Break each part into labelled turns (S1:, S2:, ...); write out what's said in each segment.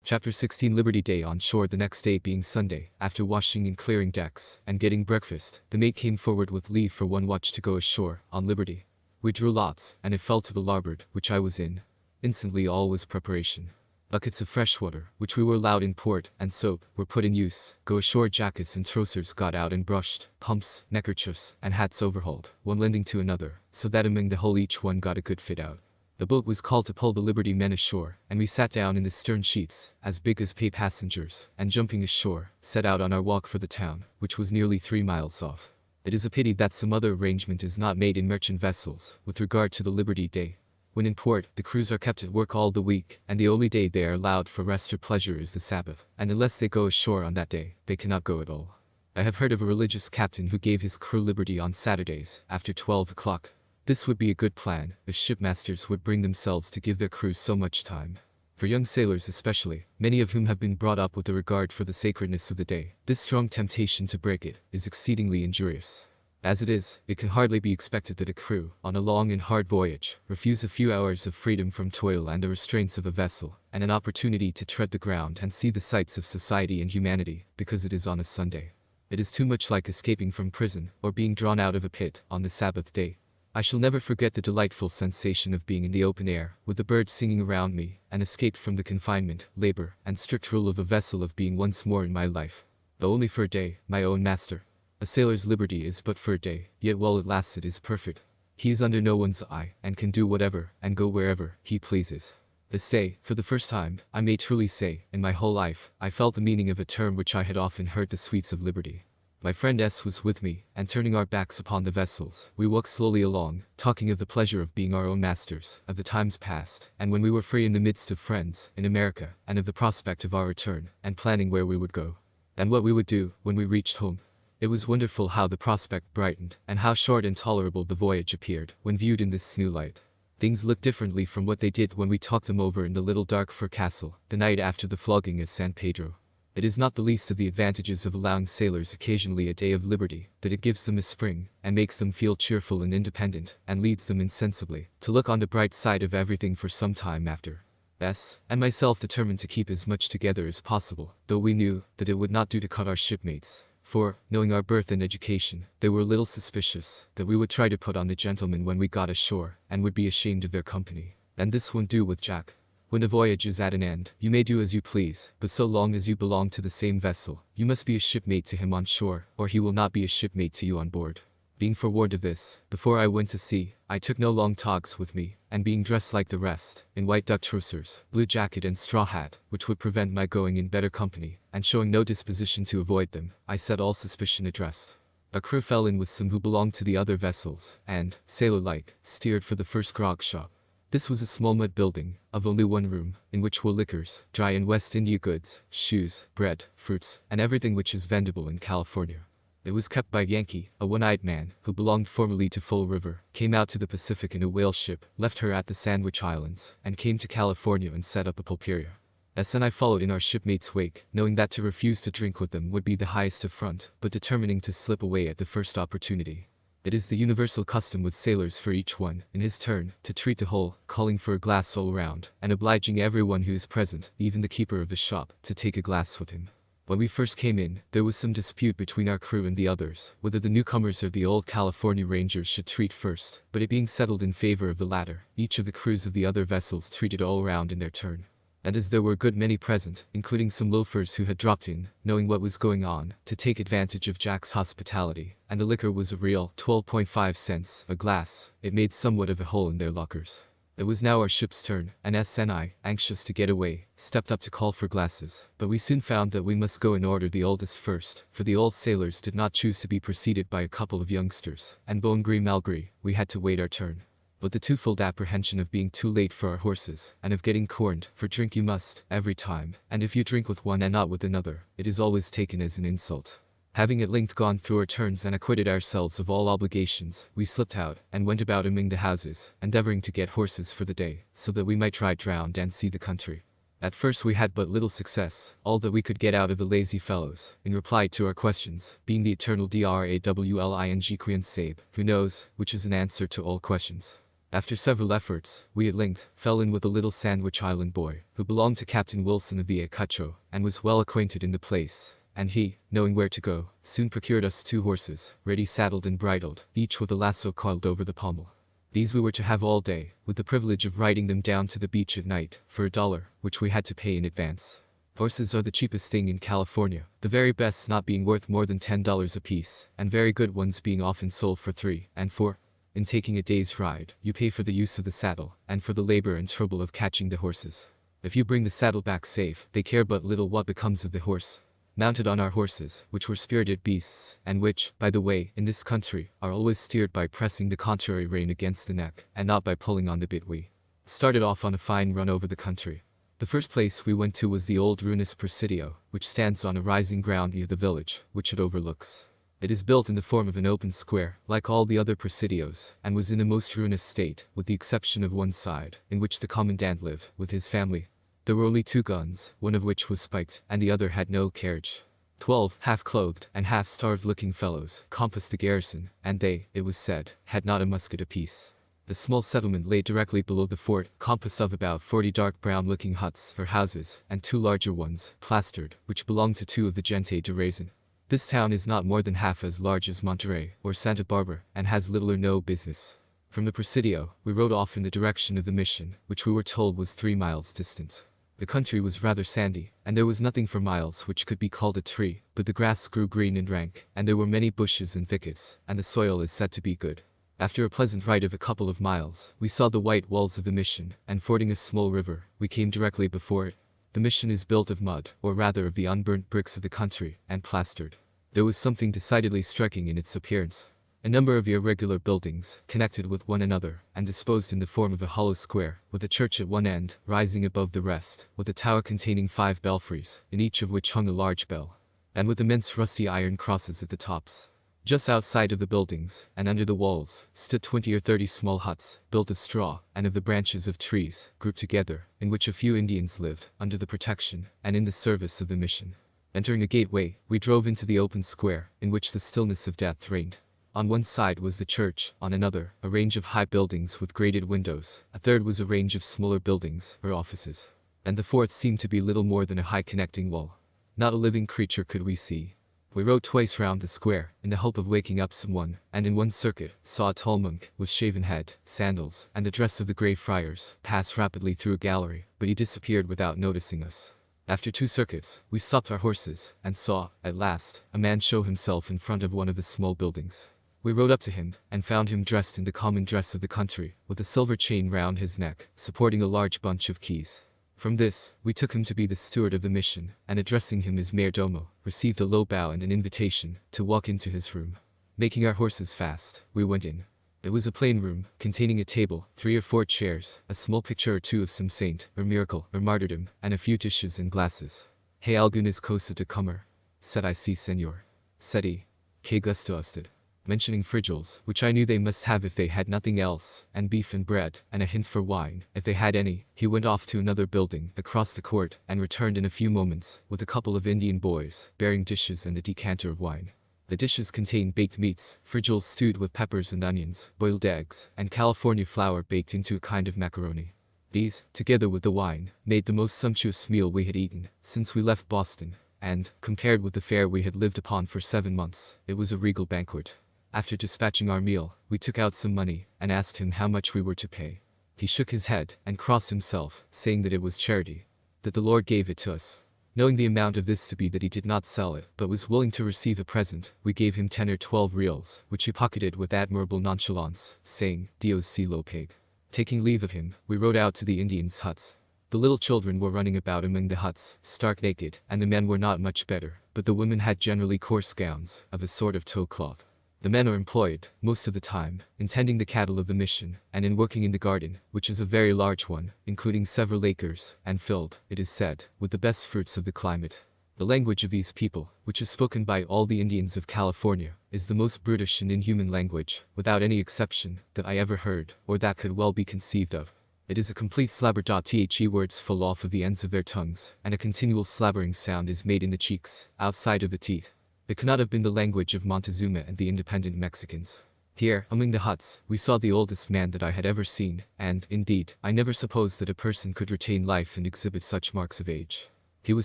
S1: Chapter 16 Liberty Day on shore. The next day being Sunday, after washing and clearing decks, and getting breakfast, the mate came forward with leave for one watch to go ashore, on Liberty. We drew lots, and it fell to the larboard, which I was in. Instantly all was preparation. Buckets of fresh water, which we were allowed in port, and soap, were put in use. Go ashore jackets and trousers got out and brushed, pumps, neckerchiefs, and hats overhauled, one lending to another, so that among the whole each one got a good fit out. The boat was called to pull the Liberty men ashore, and we sat down in the stern sheets, as big as pay passengers, and jumping ashore, set out on our walk for the town, which was nearly 3 miles off. It is a pity that some other arrangement is not made in merchant vessels, with regard to the Liberty Day. When in port, the crews are kept at work all the week, and the only day they are allowed for rest or pleasure is the Sabbath, and unless they go ashore on that day, they cannot go at all. I have heard of a religious captain who gave his crew liberty on Saturdays, after 12 o'clock. This would be a good plan, if shipmasters would bring themselves to give their crews so much time. For young sailors especially, many of whom have been brought up with a regard for the sacredness of the day, this strong temptation to break it is exceedingly injurious. As it is, it can hardly be expected that a crew, on a long and hard voyage, refuse a few hours of freedom from toil and the restraints of a vessel, and an opportunity to tread the ground and see the sights of society and humanity, because it is on a Sunday. It is too much like escaping from prison, or being drawn out of a pit, on the Sabbath day. I shall never forget the delightful sensation of being in the open air, with the birds singing around me, and escaped from the confinement, labor, and strict rule of a vessel of being once more in my life. Though only for a day, my own master. A sailor's liberty is but for a day, yet while it lasts it is perfect. He is under no one's eye, and can do whatever, and go wherever, he pleases. This day, for the first time, I may truly say, in my whole life, I felt the meaning of a term which I had often heard, the sweets of liberty. My friend S. was with me, and turning our backs upon the vessels, we walked slowly along, talking of the pleasure of being our own masters, of the times past, and when we were free in the midst of friends, in America, and of the prospect of our return, and planning where we would go, and what we would do, when we reached home. It was wonderful how the prospect brightened, and how short and tolerable the voyage appeared, when viewed in this new light. Things looked differently from what they did when we talked them over in the little dark forecastle, the night after the flogging at San Pedro. It is not the least of the advantages of allowing sailors occasionally a day of liberty, that it gives them a spring, and makes them feel cheerful and independent, and leads them insensibly to look on the bright side of everything for some time after. S. and myself determined to keep as much together as possible, though we knew that it would not do to cut our shipmates. For, knowing our birth and education, they were a little suspicious that we would try to put on the gentlemen when we got ashore, and would be ashamed of their company. And this won't do with Jack. When the voyage is at an end, you may do as you please, but so long as you belong to the same vessel, you must be a shipmate to him on shore, or he will not be a shipmate to you on board. Being forewarned of this, before I went to sea, I took no long togs with me, and being dressed like the rest, in white duck trousers, blue jacket and straw hat, which would prevent my going in better company, and showing no disposition to avoid them, I set all suspicion at rest. A crew fell in with some who belonged to the other vessels, and, sailor-like, steered for the first grog shop. This was a small mud building, of only one room, in which were liquors, dry and West India goods, shoes, bread, fruits, and everything which is vendible in California. It was kept by Yankee, a one-eyed man, who belonged formerly to Fall River, came out to the Pacific in a whale ship, left her at the Sandwich Islands, and came to California and set up a pulperia. S. and I followed in our shipmates' wake, knowing that to refuse to drink with them would be the highest affront, but determining to slip away at the first opportunity. It is the universal custom with sailors for each one, in his turn, to treat the whole, calling for a glass all round, and obliging everyone who is present, even the keeper of the shop, to take a glass with him. When we first came in, there was some dispute between our crew and the others, whether the newcomers or the old California Rangers should treat first, but it being settled in favor of the latter, each of the crews of the other vessels treated all round in their turn. And as there were a good many present, including some loafers who had dropped in, knowing what was going on, to take advantage of Jack's hospitality, and the liquor was a real 12.5 cents a glass, it made somewhat of a hole in their lockers. It was now our ship's turn, and S. and I, anxious to get away, stepped up to call for glasses, but we soon found that we must go and order the oldest first, for the old sailors did not choose to be preceded by a couple of youngsters, and bon gré mal gré, we had to wait our turn. But the twofold apprehension of being too late for our horses, and of getting corned, for drink you must, every time, and if you drink with one and not with another, it is always taken as an insult. Having at length gone through our turns and acquitted ourselves of all obligations, we slipped out, and went about among the houses, endeavoring to get horses for the day, so that we might ride round and see the country. At first we had but little success, all that we could get out of the lazy fellows, in reply to our questions, being the eternal drawling quien sabe, who knows, which is an answer to all questions. After several efforts, we at length fell in with a little Sandwich Island boy, who belonged to Captain Wilson of the Ayacucho, and was well acquainted in the place, and he, knowing where to go, soon procured us 2 horses, ready saddled and bridled, each with a lasso coiled over the pommel. These we were to have all day, with the privilege of riding them down to the beach at night, for $1, which we had to pay in advance. Horses are the cheapest thing in California, the very best not being worth more than $10 apiece, and very good ones being often sold for 3 and 4. In taking a day's ride, you pay for the use of the saddle, and for the labor and trouble of catching the horses. If you bring the saddle back safe, they care but little what becomes of the horse. Mounted on our horses, which were spirited beasts, and which, by the way, in this country, are always steered by pressing the contrary rein against the neck, and not by pulling on the bit, we started off on a fine run over the country. The first place we went to was the old ruinous Presidio, which stands on a rising ground near the village, which it overlooks. It is built in the form of an open square, like all the other presidios, and was in a most ruinous state, with the exception of one side, in which the commandant lived, with his family. There were only 2 guns, one of which was spiked, and the other had no carriage. 12 half-clothed and half-starved-looking fellows compassed the garrison, and they, it was said, had not a musket apiece. The small settlement lay directly below the fort, composed of about 40 dark brown-looking huts, or houses, and 2 larger ones, plastered, which belonged to 2 of the gente de Raisin. This town is not more than half as large as Monterey or Santa Barbara, and has little or no business. From the Presidio, we rode off in the direction of the mission, which we were told was 3 miles distant. The country was rather sandy, and there was nothing for miles which could be called a tree, but the grass grew green and rank, and there were many bushes and thickets, and the soil is said to be good. After a pleasant ride of a couple of miles, we saw the white walls of the mission, and fording a small river, we came directly before it. The mission is built of mud, or rather of the unburnt bricks of the country, and plastered. There was something decidedly striking in its appearance. A number of irregular buildings, connected with one another, and disposed in the form of a hollow square, with a church at one end, rising above the rest, with a tower containing 5 belfries, in each of which hung a large bell, and with immense rusty iron crosses at the tops. Just outside of the buildings, and under the walls, stood 20 or 30 small huts, built of straw, and of the branches of trees, grouped together, in which a few Indians lived, under the protection, and in the service of the mission. Entering a gateway, we drove into the open square, in which the stillness of death reigned. On one side was the church, on another, a range of high buildings with grated windows, a third was a range of smaller buildings, or offices, and the fourth seemed to be little more than a high connecting wall. Not a living creature could we see. We rode twice round the square, in the hope of waking up someone, and in one circuit, saw a tall monk, with shaven head, sandals, and the dress of the Grey Friars, pass rapidly through a gallery, but he disappeared without noticing us. After 2 circuits, we stopped our horses, and saw, at last, a man show himself in front of one of the small buildings. We rode up to him, and found him dressed in the common dress of the country, with a silver chain round his neck, supporting a large bunch of keys. From this, we took him to be the steward of the mission, and addressing him as mayordomo, received a low bow and an invitation to walk into his room. Making our horses fast, we went in. It was a plain room, containing a table, 3 or 4 chairs, a small picture or 2 of some saint, or miracle, or martyrdom, and a few dishes and glasses. "Hay algunas cosa de comer?" said I. "Sí, señor," said he. "Que gusto usted?" Mentioning frijoles, which I knew they must have if they had nothing else, and beef and bread, and a hint for wine, if they had any, he went off to another building, across the court, and returned in a few moments, with a couple of Indian boys, bearing dishes and a decanter of wine. The dishes contained baked meats, frijoles stewed with peppers and onions, boiled eggs, and California flour baked into a kind of macaroni. These, together with the wine, made the most sumptuous meal we had eaten, since we left Boston, and, compared with the fare we had lived upon for 7 months, it was a regal banquet. After dispatching our meal, we took out some money, and asked him how much we were to pay. He shook his head, and crossed himself, saying that it was charity, that the Lord gave it to us. Knowing the amount of this to be that he did not sell it, but was willing to receive a present, we gave him 10 or 12 reals, which he pocketed with admirable nonchalance, saying, "Dios si lo pague." Taking leave of him, we rode out to the Indians' huts. The little children were running about among the huts, stark naked, and the men were not much better, but the women had generally coarse gowns, of a sort of tow cloth. The men are employed, most of the time, in tending the cattle of the mission, and in working in the garden, which is a very large one, including several acres, and filled, it is said, with the best fruits of the climate. The language of these people, which is spoken by all the Indians of California, is the most brutish and inhuman language, without any exception, that I ever heard, or that could well be conceived of. It is a complete slabber. The words fall off of the ends of their tongues, and a continual slabbering sound is made in the cheeks, outside of the teeth. It could not have been the language of Montezuma and the independent Mexicans. Here, among the huts, we saw the oldest man that I had ever seen, and, indeed, I never supposed that a person could retain life and exhibit such marks of age. He was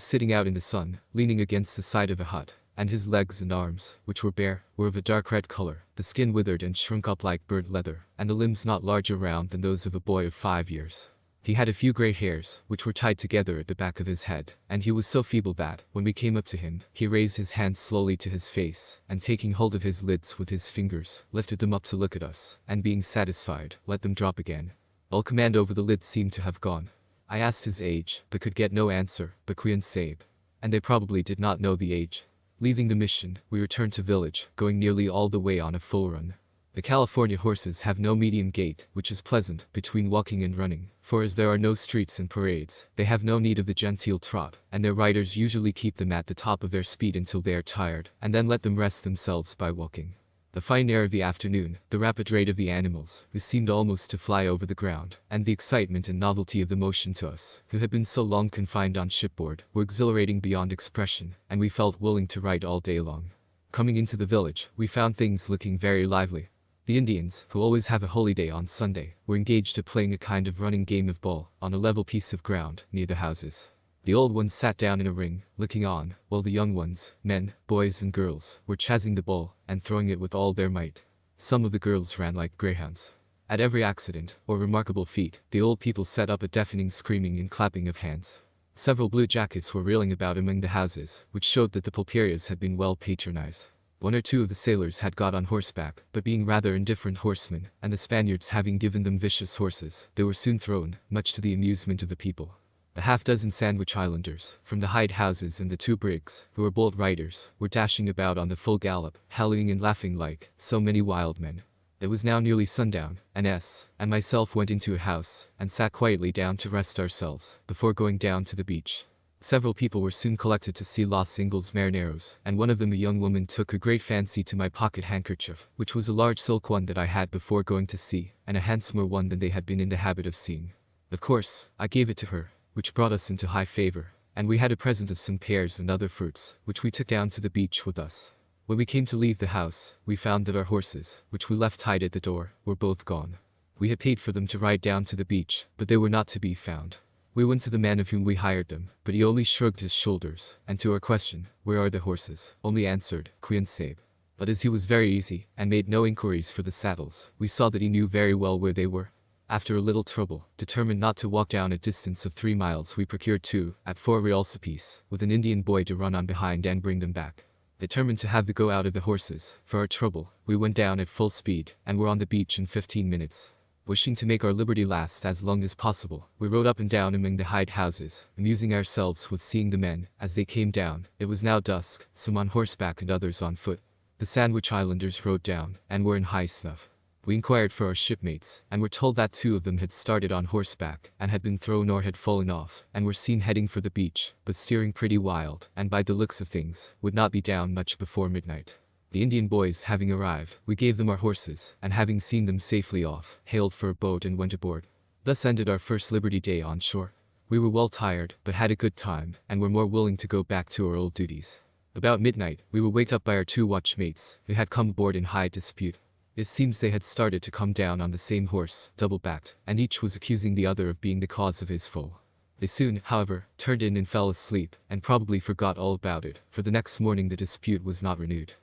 S1: sitting out in the sun, leaning against the side of a hut, and his legs and arms, which were bare, were of a dark red color, the skin withered and shrunk up like bird leather, and the limbs not larger round than those of a boy of 5 years. He had a few grey hairs, which were tied together at the back of his head, and he was so feeble that, when we came up to him, he raised his hands slowly to his face, and taking hold of his lids with his fingers, lifted them up to look at us, and being satisfied, let them drop again. All command over the lids seemed to have gone. I asked his age, but could get no answer, but Queen Sabe. And they probably did not know the age. Leaving the mission, we returned to village, going nearly all the way on a full run. The California horses have no medium gait, which is pleasant, between walking and running, for as there are no streets and parades, they have no need of the genteel trot, and their riders usually keep them at the top of their speed until they are tired, and then let them rest themselves by walking. The fine air of the afternoon, the rapid rate of the animals, who seemed almost to fly over the ground, and the excitement and novelty of the motion to us, who had been so long confined on shipboard, were exhilarating beyond expression, and we felt willing to ride all day long. Coming into the village, we found things looking very lively. The Indians, who always have a holiday on Sunday, were engaged at playing a kind of running game of ball, on a level piece of ground, near the houses. The old ones sat down in a ring, looking on, while the young ones, men, boys and girls, were chasing the ball, and throwing it with all their might. Some of the girls ran like greyhounds. At every accident, or remarkable feat, the old people set up a deafening screaming and clapping of hands. Several blue jackets were reeling about among the houses, which showed that the pulperias had been well patronized. One or two of the sailors had got on horseback, but being rather indifferent horsemen, and the Spaniards having given them vicious horses, they were soon thrown, much to the amusement of the people. A half-dozen Sandwich Islanders, from the hide houses and the 2 brigs, who were bold riders, were dashing about on the full gallop, hallooing and laughing like so many wild men. It was now nearly sundown, and S. and myself went into a house, and sat quietly down to rest ourselves, before going down to the beach. Several people were soon collected to see Los Ingles Marineros, and one of them, a young woman, took a great fancy to my pocket handkerchief, which was a large silk one that I had before going to sea, and a handsomer one than they had been in the habit of seeing. Of course, I gave it to her, which brought us into high favor, and we had a present of some pears and other fruits, which we took down to the beach with us. When we came to leave the house, we found that our horses, which we left tied at the door, were both gone. We had paid for them to ride down to the beach, but they were not to be found. We went to the man of whom we hired them, but he only shrugged his shoulders, and to our question, "Where are the horses?" only answered, "Queen Sabe." But as he was very easy, and made no inquiries for the saddles, we saw that he knew very well where they were. After a little trouble, determined not to walk down a distance of 3 miles, we procured 2, at 4 reals apiece, with an Indian boy to run on behind and bring them back. Determined to have the go out of the horses, for our trouble, we went down at full speed, and were on the beach in 15 minutes. Wishing to make our liberty last as long as possible, we rode up and down among the hide houses, amusing ourselves with seeing the men, as they came down. It was now dusk, some on horseback and others on foot. The Sandwich Islanders rode down, and were in high snuff. We inquired for our shipmates, and were told that 2 of them had started on horseback, and had been thrown or had fallen off, and were seen heading for the beach, but steering pretty wild, and by the looks of things, would not be down much before midnight. The Indian boys having arrived, we gave them our horses, and having seen them safely off, hailed for a boat and went aboard. Thus ended our first Liberty Day on shore. We were well tired, but had a good time, and were more willing to go back to our old duties. About midnight, we were waked up by our 2 watchmates, who had come aboard in high dispute. It seems they had started to come down on the same horse, double-backed, and each was accusing the other of being the cause of his fall. They soon, however, turned in and fell asleep, and probably forgot all about it, for the next morning the dispute was not renewed.